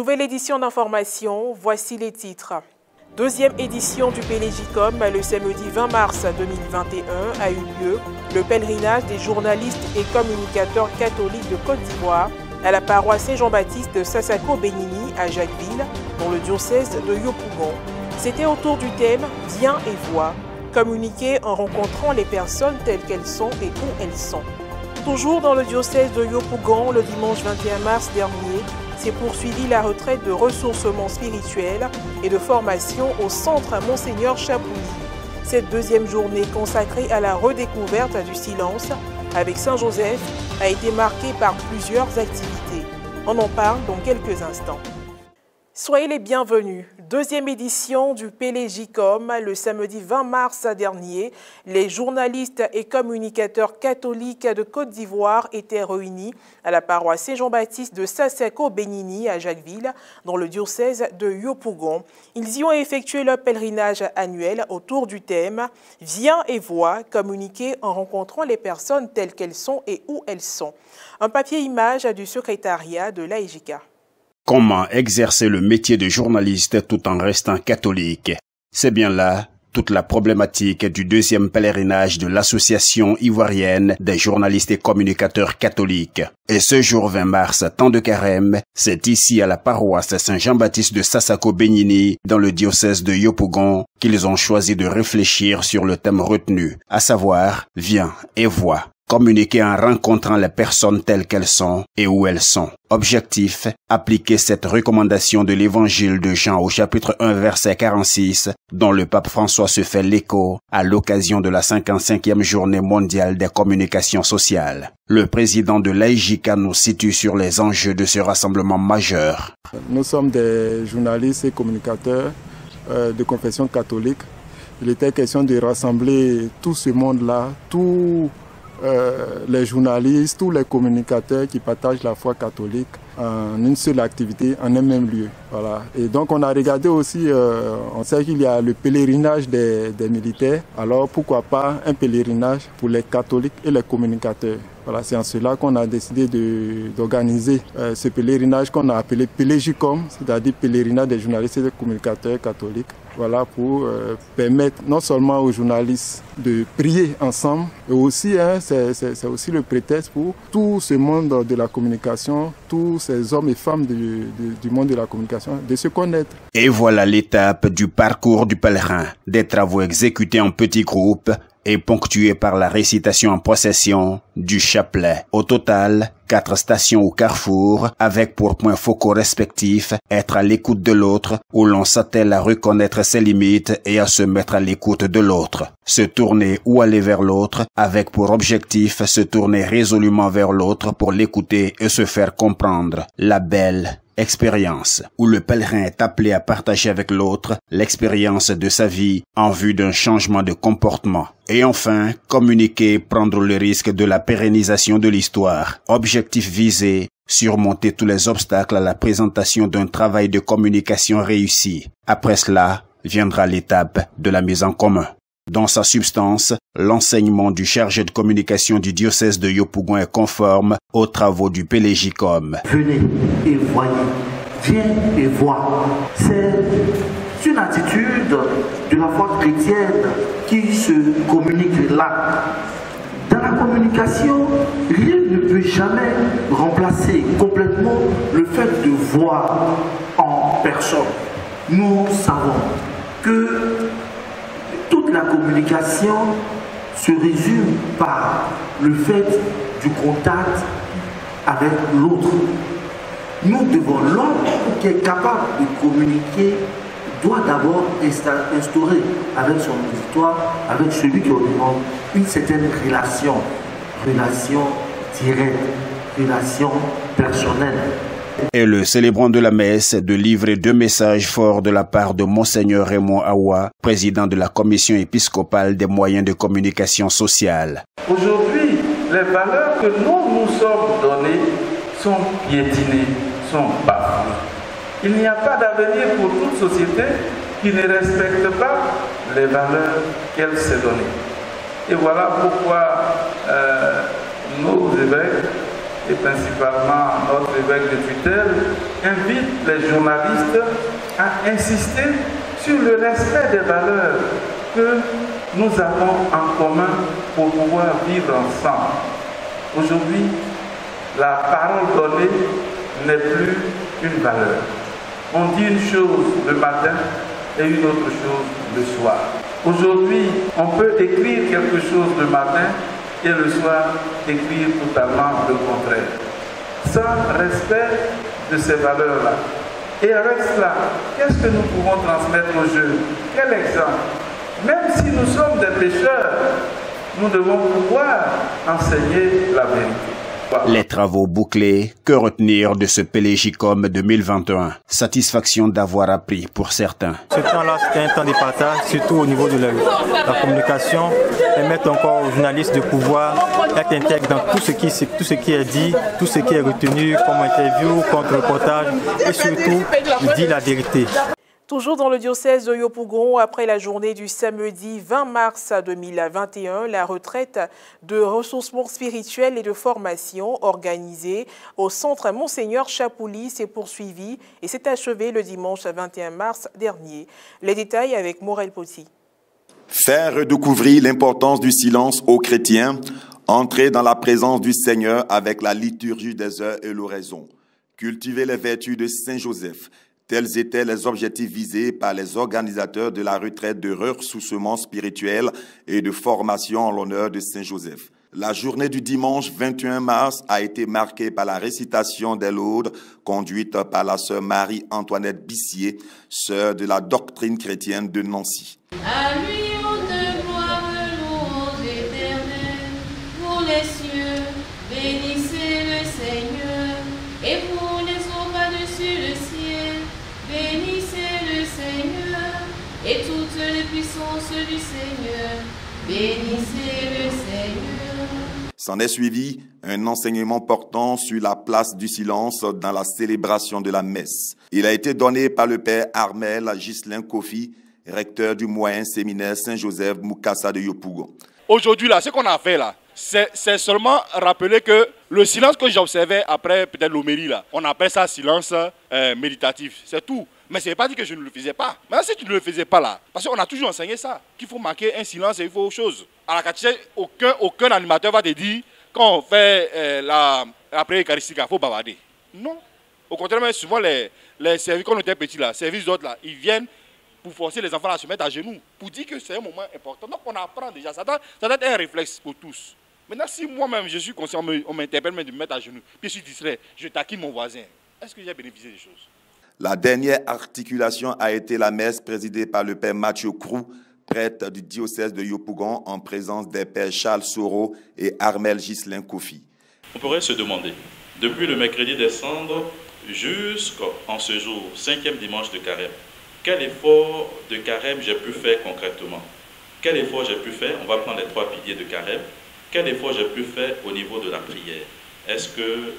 Nouvelle édition d'information, voici les titres. Deuxième édition du PLJCOM le samedi 20 mars 2021 a eu lieu le pèlerinage des journalistes et communicateurs catholiques de Côte d'Ivoire à la paroisse Saint-Jean-Baptiste de Sassako-Bénini à Jacquesville, dans le diocèse de Yopougon. C'était autour du thème « Viens et vois », communiquer en rencontrant les personnes telles qu'elles sont et où elles sont. Toujours dans le diocèse de Yopougon, le dimanche 21 mars dernier, s'est poursuivie la retraite de ressourcement spirituel et de formation au centre Monseigneur Chapouli. Cette deuxième journée consacrée à la redécouverte du silence avec Saint-Joseph a été marquée par plusieurs activités. On en parle dans quelques instants. Soyez les bienvenus. Deuxième édition du PLJCOM le samedi 20 mars dernier. Les journalistes et communicateurs catholiques de Côte d'Ivoire étaient réunis à la paroisse Saint-Jean-Baptiste de Sassako-Bénini à Jacquesville, dans le diocèse de Yopougon. Ils y ont effectué leur pèlerinage annuel autour du thème « Viens et vois », communiquer en rencontrant les personnes telles qu'elles sont et où elles sont. Un papier-image du secrétariat de l'AEJK. Comment exercer le métier de journaliste tout en restant catholique? C'est bien là toute la problématique du deuxième pèlerinage de l'Association ivoirienne des journalistes et communicateurs catholiques. Et ce jour 20 mars, temps de carême, c'est ici à la paroisse Saint-Jean-Baptiste de Sassako-Bénini, dans le diocèse de Yopougon, qu'ils ont choisi de réfléchir sur le thème retenu, à savoir « Viens et vois ». Communiquer en rencontrant les personnes telles qu'elles sont et où elles sont. Objectif, appliquer cette recommandation de l'évangile de Jean au chapitre 1 verset 46, dont le pape François se fait l'écho à l'occasion de la 55e journée mondiale des communications sociales. Le président de l'AEJK nous situe sur les enjeux de ce rassemblement majeur. Nous sommes des journalistes et communicateurs de confession catholique. Il était question de rassembler tout ce monde-là, tous les journalistes, tous les communicateurs qui partagent la foi catholique en une seule activité, en un même lieu. Voilà. Et donc on a regardé aussi, on sait qu'il y a le pèlerinage des militaires, alors pourquoi pas un pèlerinage pour les catholiques et les communicateurs. Voilà, c'est en cela qu'on a décidé d'organiser ce pèlerinage qu'on a appelé PLJCOM, c'est-à-dire pèlerinage des journalistes et des communicateurs catholiques. Voilà, pour permettre non seulement aux journalistes de prier ensemble, mais aussi c'est aussi le prétexte pour tout ce monde de la communication, tous ces hommes et femmes du monde de la communication, de se connaître. Et voilà l'étape du parcours du pèlerin, des travaux exécutés en petits groupes et ponctué par la récitation en procession du chapelet. Au total, 4 stations au carrefour, avec pour points focaux respectifs être à l'écoute de l'autre, où l'on s'attelle à reconnaître ses limites et à se mettre à l'écoute de l'autre. Se tourner ou aller vers l'autre, avec pour objectif se tourner résolument vers l'autre pour l'écouter et se faire comprendre. La belle expérience, où le pèlerin est appelé à partager avec l'autre l'expérience de sa vie en vue d'un changement de comportement. Et enfin, communiquer, prendre le risque de la pérennisation de l'histoire. Objectif visé, surmonter tous les obstacles à la présentation d'un travail de communication réussi. Après cela, viendra l'étape de la mise en commun. Dans sa substance, l'enseignement du chargé de communication du diocèse de Yopougon est conforme aux travaux du PLJCOM. Venez et voyez, viens et vois. C'est une attitude de la foi chrétienne qui se communique là. Dans la communication, rien ne peut jamais remplacer complètement le fait de voir en personne. Nous savons que toute la communication se résume par le fait du contact avec l'autre. Nous devons, l'homme qui est capable de communiquer doit d'abord instaurer avec son auditoire, avec celui qui en demande, une certaine relation directe, relation personnelle. Et le célébrant de la messe de livrer 2 messages forts de la part de Monseigneur Raymond Awa, président de la commission épiscopale des moyens de communication sociale. Aujourd'hui, les valeurs que nous sommes données sont piétinées, sont bafouées. Il n'y a pas d'avenir pour toute société qui ne respecte pas les valeurs qu'elle s'est données. Et voilà pourquoi nos évêques et principalement notre évêque de tutelle, invite les journalistes à insister sur le respect des valeurs que nous avons en commun pour pouvoir vivre ensemble. Aujourd'hui, la parole donnée n'est plus une valeur. On dit une chose le matin et une autre chose le soir. Aujourd'hui, on peut écrire quelque chose le matin et le soir écrire totalement le contraire, sans respect de ces valeurs-là. Et avec cela, qu'est-ce que nous pouvons transmettre aux jeunes? Quel exemple? Même si nous sommes des pécheurs, nous devons pouvoir enseigner la vérité. Les travaux bouclés, que retenir de ce Pélégicum 2021? Satisfaction d'avoir appris pour certains. Ce temps-là, c'était un temps de partage, surtout au niveau de la communication, permettre encore aux journalistes de pouvoir être intègres dans tout ce qui est dit, tout ce qui est retenu comme interview, contre-reportage et surtout dire la vérité. Toujours dans le diocèse de Yopougon, après la journée du samedi 20 mars 2021, la retraite de ressourcement spirituel et de formation organisée au centre Monseigneur Chapouli s'est poursuivie et s'est achevée le dimanche 21 mars dernier. Les détails avec Morel Poti. Faire redécouvrir l'importance du silence aux chrétiens, entrer dans la présence du Seigneur avec la liturgie des heures et l'oraison, cultiver les vertus de Saint Joseph. Tels étaient les objectifs visés par les organisateurs de la retraite de ressourcement spirituel et de formation en l'honneur de Saint Joseph. La journée du dimanche 21 mars a été marquée par la récitation des laudes conduite par la sœur Marie-Antoinette Bissier, sœur de la doctrine chrétienne de Nancy. À lui haute gloire, louange éternelle, pour les cieux, bénissez le Seigneur, et pour les eaux par-dessus le ciel, bénissez le Seigneur, et toutes les puissances du Seigneur, bénissez le Seigneur. S'en est suivi un enseignement portant sur la place du silence dans la célébration de la messe. Il a été donné par le père Armel Ghislain Kofi, recteur du moyen séminaire Saint-Joseph Mukasa de Yopougon. Aujourd'hui, là, ce qu'on a fait là, c'est seulement rappeler que le silence que j'observais après peut-être l'homélie là, on appelle ça silence méditatif, c'est tout. Mais ce n'est pas dit que je ne le faisais pas. Maintenant, si tu ne le faisais pas là, parce qu'on a toujours enseigné ça, qu'il faut marquer un silence et il faut autre chose. À la catéchèse, aucun animateur va te dire, quand on fait la prière eucharistique, il faut bavarder. Non. Au contraire, mais souvent les services, quand on était petits là, les services d'autres là, ils viennent pour forcer les enfants à se mettre à genoux, pour dire que c'est un moment important. Donc on apprend déjà, ça doit être un réflexe pour tous. Maintenant, si moi-même je suis conscient, on m'interpelle de me mettre à genoux, puis je suis distrait, je taquine mon voisin, est-ce que j'ai bénéficié des choses? La dernière articulation a été la messe présidée par le père Mathieu Crou, prêtre du diocèse de Yopougon, en présence des pères Charles Soro et Armel Ghislain Kofi. On pourrait se demander, depuis le mercredi décembre jusqu'en ce jour, 5e dimanche de carême, quel effort de carême j'ai pu faire concrètement? Quel effort j'ai pu faire? On va prendre les 3 piliers de carême. Quel effort j'ai pu faire au niveau de la prière? Est-ce que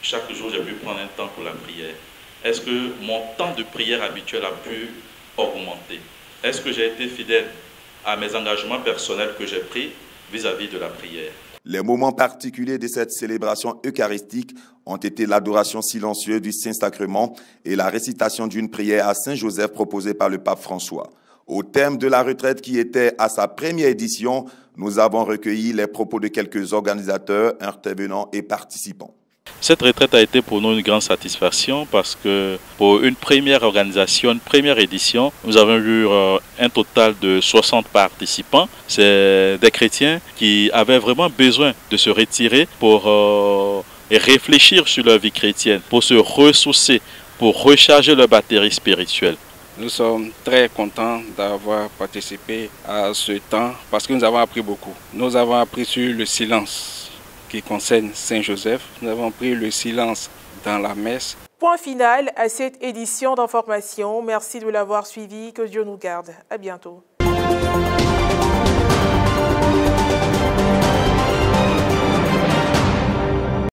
chaque jour j'ai pu prendre un temps pour la prière? Est-ce que mon temps de prière habituel a pu augmenter? Est-ce que j'ai été fidèle à mes engagements personnels que j'ai pris vis-à-vis de la prière? Les moments particuliers de cette célébration eucharistique ont été l'adoration silencieuse du Saint-Sacrement et la récitation d'une prière à Saint-Joseph proposée par le pape François. Au thème de la retraite qui était à sa première édition, nous avons recueilli les propos de quelques organisateurs, intervenants et participants. Cette retraite a été pour nous une grande satisfaction parce que pour une première organisation, une première édition, nous avons eu un total de 60 participants. C'est des chrétiens qui avaient vraiment besoin de se retirer pour réfléchir sur leur vie chrétienne, pour se ressourcer, pour recharger leur batterie spirituelle. Nous sommes très contents d'avoir participé à ce temps parce que nous avons appris beaucoup. Nous avons appris sur le silence qui concerne Saint-Joseph. Nous avons pris le silence dans la messe. Point final à cette édition d'information. Merci de l'avoir suivi. Que Dieu nous garde. À bientôt.